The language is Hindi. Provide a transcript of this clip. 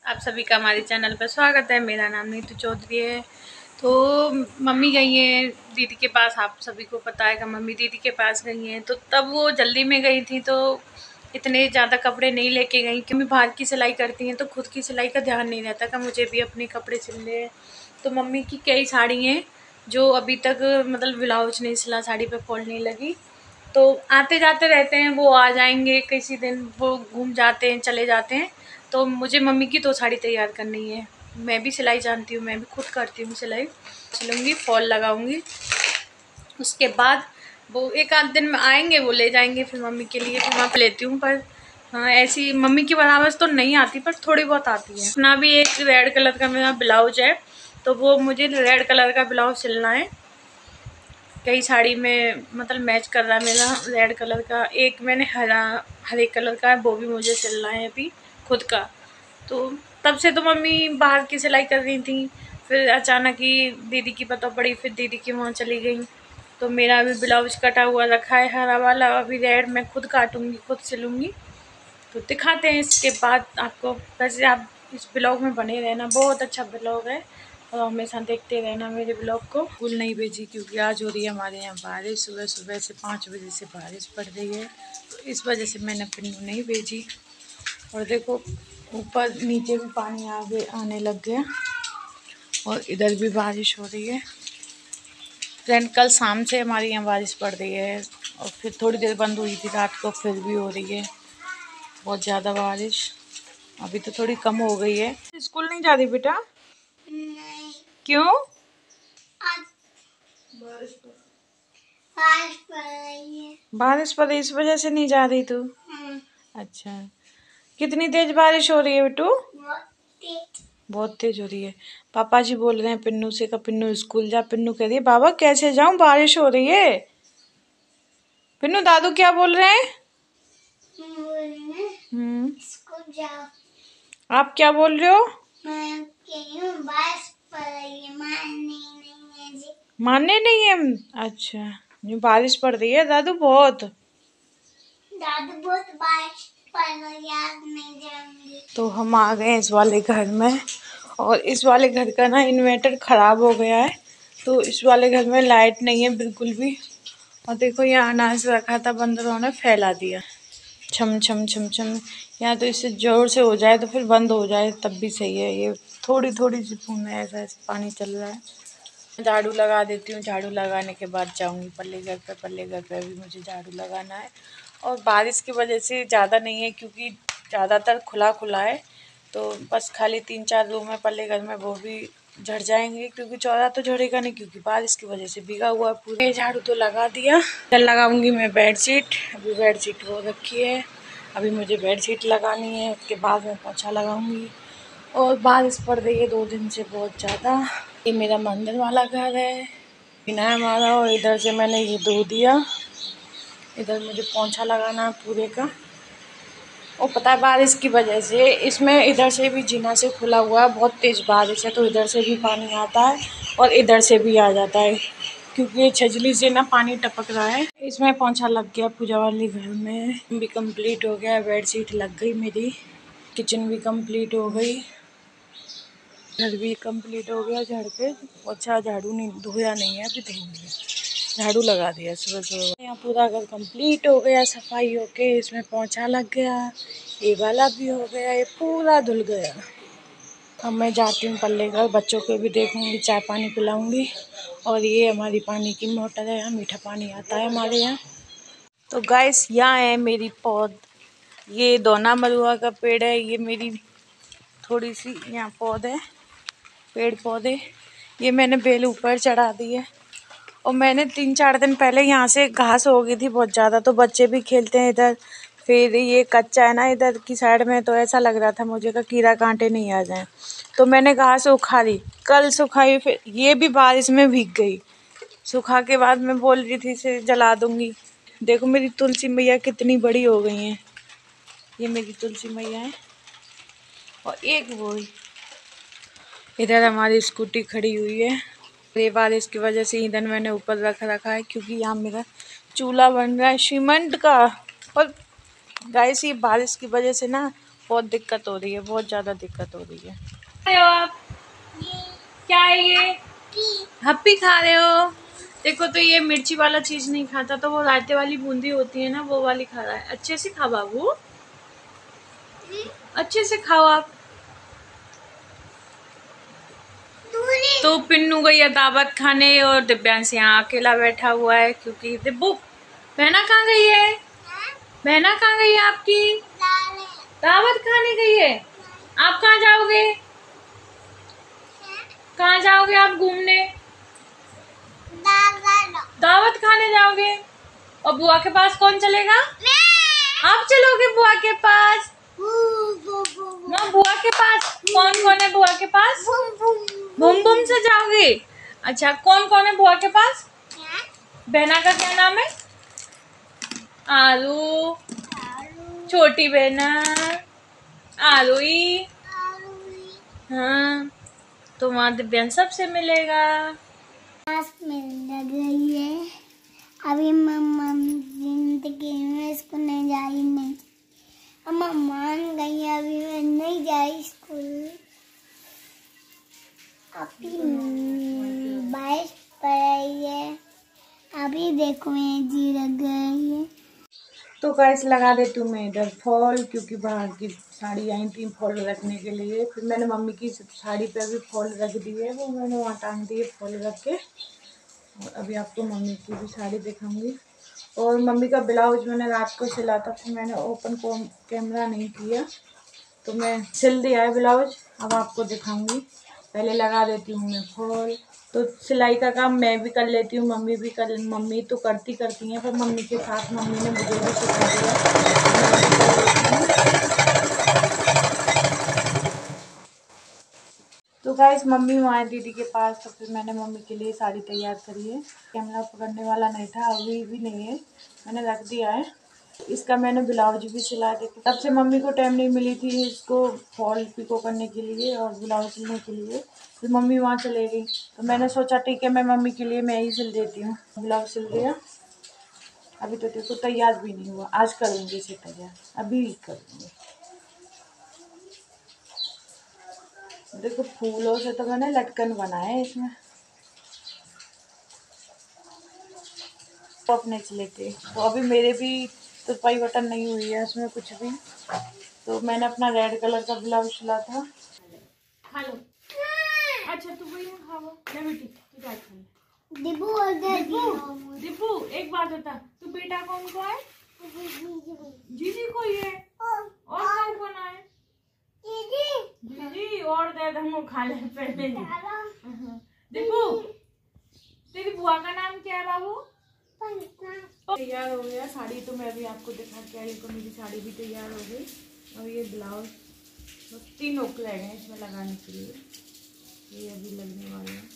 आप सभी का हमारे चैनल पर स्वागत है। मेरा नाम नीतू चौधरी है। तो मम्मी गई हैं दीदी के पास, आप सभी को पता है कि मम्मी दीदी के पास गई हैं। तो तब वो जल्दी में गई थी तो इतने ज़्यादा कपड़े नहीं लेके गई, क्योंकि बाहर की सिलाई करती हैं तो खुद की सिलाई का ध्यान नहीं रहता कि मुझे भी अपने कपड़े सिलने हैं। तो मम्मी की कई साड़ी हैं जो अभी तक मतलब ब्लाउज नहीं सिला, साड़ी पे फॉल नहीं लगी। तो आते जाते रहते हैं, वो आ जाएंगे किसी दिन, वो घूम जाते हैं, चले जाते हैं। तो मुझे मम्मी की 2 साड़ी तैयार करनी है। मैं भी सिलाई जानती हूँ, मैं भी खुद करती हूँ सिलाई। सिलूँगी, फॉल लगाऊँगी। उसके बाद वो एक आध दिन में आएंगे, वो ले जाएंगे फिर मम्मी के लिए, फिर वहाँ पे लेती हूँ। पर हाँ, ऐसी मम्मी की बराबर तो नहीं आती, पर थोड़ी बहुत आती है। अपना भी एक रेड कलर का मेरा ब्लाउज है, तो वो मुझे रेड कलर का ब्लाउज सिलना है। कई साड़ी में मतलब मैच कर रहा है मेरा रेड कलर का। एक मैंने हरे कलर का है, वो भी मुझे सिलना है अभी खुद का। तो तब से तो मम्मी बाहर की सिलाई कर रही थी, फिर अचानक ही दीदी की पता पड़ी, फिर दीदी के वहाँ चली गई। तो मेरा अभी ब्लाउज कटा हुआ रखा है हरा वाला, अभी रेड मैं खुद काटूँगी, खुद सिलूँगी। तो दिखाते हैं इसके बाद आपको। वैसे आप इस ब्लॉग में बने रहना, बहुत अच्छा ब्लॉग है और हमेशा देखते रहना मेरे ब्लॉग को। स्कूल नहीं भेजी क्योंकि आज हो रही है हमारे यहाँ बारिश, सुबह सुबह से 5 बजे से बारिश पड़ रही है, तो इस वजह से मैंने पिन्नू नहीं भेजी। और देखो ऊपर नीचे भी पानी आने लग गया और इधर भी बारिश हो रही है। फ्रेंड कल शाम से हमारे यहाँ बारिश पड़ रही है और फिर थोड़ी देर बंद हुई थी रात को, फिर भी हो रही है बहुत ज़्यादा बारिश। अभी तो थोड़ी कम हो गई है। स्कूल नहीं जा रही बेटा? नहीं। क्यों? आज बारिश पड़ रही है। बारिश पड़ रही, इस वजह से नहीं जा रही तू? अच्छा, कितनी तेज बारिश हो रही है बेटू? बहुत तेज हो रही है। पापा जी बोल रहे हैं पिन्नू से का पिन्नू स्कूल जा। पिन्नू कह रही है बाबा कैसे जाऊं, बारिश हो रही है। पिन्नू दादू क्या बोल रहे हैं? स्कूल जाओ। आप क्या बोल रहे हो? मैं कह रही हूं बारिश पड़ रही है, मानने नहीं है जी। मानने नहीं है? अच्छा, जो बारिश पड़ रही है दादू बहुत। दादू बहुत बारिश पड़ रही है, आज नहीं जाऊंगी। तो हम आ गए इस वाले घर में, और इस वाले घर का ना इन्वर्टर ख़राब हो गया है, तो इस वाले घर में लाइट नहीं है बिल्कुल भी। और देखो यहाँ अनाज रखा था, बंदरों ने फैला दिया। छम छम छम छम, यहाँ तो इससे ज़ोर से हो जाए तो फिर बंद हो जाए तब भी सही है। ये थोड़ी थोड़ी सी बूंद है, ऐसा पानी चल रहा है। झाड़ू लगा देती हूँ, झाड़ू लगाने के बाद जाऊँगी पल्ले घर पे। पल्ले घर पे भी मुझे झाड़ू लगाना है। और बारिश की वजह से ज़्यादा नहीं है क्योंकि ज़्यादातर खुला खुला है, तो बस खाली 3-4 रूम है पल्ले घर में, वो भी झड़ जाएंगे क्योंकि चौरा तो झड़ेगा नहीं क्योंकि बारिश की वजह से भीगा हुआ है पूरा। झाड़ू तो लगा दिया। कल लगाऊंगी मैं बेडशीट, अभी बेडशीट वो रखी है, अभी मुझे बेडशीट लगानी है, उसके बाद मैं पोछा लगाऊंगी। और बारिश पड़ रही है 2 दिन से बहुत ज़्यादा। ये मेरा मंदिर वाला घर है, बिना हमारा, और इधर से मैंने ये धो दिया। इधर मुझे पोछा लगाना है पूरे का। और पता है बारिश की वजह से इसमें इधर से भी जीना से खुला हुआ है, बहुत तेज़ बारिश है तो इधर से भी पानी आता है और इधर से भी आ जाता है क्योंकि ये छजली से ना पानी टपक रहा है। इसमें पोंछा लग गया पूजा वाली घर में भी कंप्लीट हो गया, बेडशीट लग गई मेरी, किचन भी कंप्लीट हो गई, घर भी कंप्लीट हो गया झाड़ के। अच्छा झाड़ू नहीं धोया नहीं है, अभी धोऊंगी। झाड़ू लगा दिया सुबह सुबह। यहाँ पूरा घर कंप्लीट हो गया सफाई होके, इसमें पोंछा लग गया, ये वाला भी हो गया, ये पूरा धुल गया। अब मैं जाती हूँ पल्ले घर, बच्चों को भी देखूँगी, चाय पानी पिलाऊँगी। और ये हमारी पानी की मोटर है, यहाँ मीठा पानी आता है हमारे यहाँ। तो गाइस यहाँ है मेरी पौध, ये दोना मरुआ का पेड़ है, ये मेरी थोड़ी सी यहाँ पौध है, पेड़ पौधे। ये मैंने बेल ऊपर चढ़ा दी है। और मैंने 3-4 दिन पहले यहाँ से घास हो गई थी बहुत ज़्यादा, तो बच्चे भी खेलते हैं इधर। फिर ये कच्चा है ना इधर की साइड में, तो ऐसा लग रहा था मुझे कि कीड़ा कांटे नहीं आ जाएं, तो मैंने घास उखाड़ी, कल सुखाई, फिर ये भी बारिश में भीग गई। सुखा के बाद मैं बोल रही थी इसे जला दूँगी। देखो मेरी तुलसी मैया कितनी बड़ी हो गई हैं, ये मेरी तुलसी मैया है। और एक वो इधर हमारी स्कूटी खड़ी हुई है। ये बारिश की वजह से ईंधन मैंने ऊपर रखा है क्योंकि यहाँ मेरा चूल्हा बन रहा है सीमेंट का। और गाइस ये बारिश की वजह से ना बहुत दिक्कत हो रही है, बहुत ज़्यादा दिक्कत हो रही है। अरे आप क्या है ये? हप्पी खा रहे हो? देखो तो ये मिर्ची वाला चीज नहीं खाता, तो वो रायते वाली बूंदी होती है ना, वो वाली खा रहा है। अच्छे से खा बाबू, अच्छे से खाओ आप। तो पिन्नू गई है दावत खाने और दिव्यांश यहाँ अकेला बैठा हुआ है, क्योंकि दिब्बू बहना कहाँ गई है? बहना कहाँ गई है आपकी? दावत खाने गई है। आप कहाँ जाओगे? कहाँ जाओगे आप घूमने? दावत खाने जाओगे। और बुआ के पास कौन चलेगा? आप चलोगे बुआ के पास? ना, बुआ के पास कौन कौन है? बुआ के पास बुम बुम से जाओगे? अच्छा, कौन कौन है बुआ के पास? बहना का क्या नाम है? आरू। छोटी बहना आरुई। हाँ, तो वहाँ दिव्यांश सबसे मिलेगा। मिल गई है अभी मम्मा जिंदगी में इसको नहीं जाई नहीं। मम्मा मान गई अभी मैं नहीं जाई स्कूल। अभी बारिश पड़ रही है, अभी देखो मैं जी लग गई है। तो गाइस लगा देती हूँ मैं इधर फॉल, क्योंकि बाहर की साड़ी आई थी फॉल रखने के लिए। फिर मैंने मम्मी की साड़ी पे भी फॉल रख दी है, वो मैंने वहाँ टांग दी है फॉल रख के। और अभी आपको मम्मी की भी साड़ी दिखाऊंगी। और मम्मी का ब्लाउज मैंने रात को सिला था, फिर मैंने ओपन को कैमरा नहीं किया, तो मैं सिल दिया है ब्लाउज। अब आपको दिखाऊंगी। पहले लगा देती हूँ मैं फॉल। तो सिलाई का काम मैं भी कर लेती हूँ, मम्मी तो करती हैं, पर मम्मी के साथ मम्मी ने मुझे भी सिखा दिया। तो गाइस मम्मी वहाँ है दीदी के पास, तो फिर मैंने मम्मी के लिए साड़ी तैयार करी है। कैमरा पकड़ने वाला नहीं था, अभी भी नहीं है, मैंने रख दिया है। इसका मैंने ब्लाउज भी सिला दी। तब से मम्मी को टाइम नहीं मिली थी इसको फॉल पिको करने के लिए और ब्लाउज सिलने के लिए। फिर मम्मी वहाँ चले गई, तो मैंने सोचा ठीक है मैं मम्मी के लिए मैं ही सिल देती हूँ। ब्लाउज सिल दिया। अभी तो देखो तैयार भी नहीं हुआ, आज करूँगी इसे तैयार, अभी करूँगी। देखो फूलों से तो मैंने लटकन बनाए है इसमें, तो अपने चले थे। तो अभी मेरे भी तुरपाई बटन नहीं हुई है उसमें कुछ भी, तो मैंने अपना रेड कलर का ब्लाउज सिला था। खा लो। अच्छा तू वही खाओ ना बेटी, तू जा खा ले। दिब्बू और दिब्बू एक बात बता, तू बेटा कौन को है? जीजी को ही है। और कौन कौन है? जीजी और दे हमको खा ले पहले। दिब्बू तेरी बुआ का नाम क्या है बाबू? तैयार हो गया साड़ी, तो मैं अभी आपको दिखा के आई, तो मेरी साड़ी भी तैयार हो गई। और ये ब्लाउज बस 3 हुक रह गए इसमें लगाने के लिए, ये अभी लगने वाले हैं।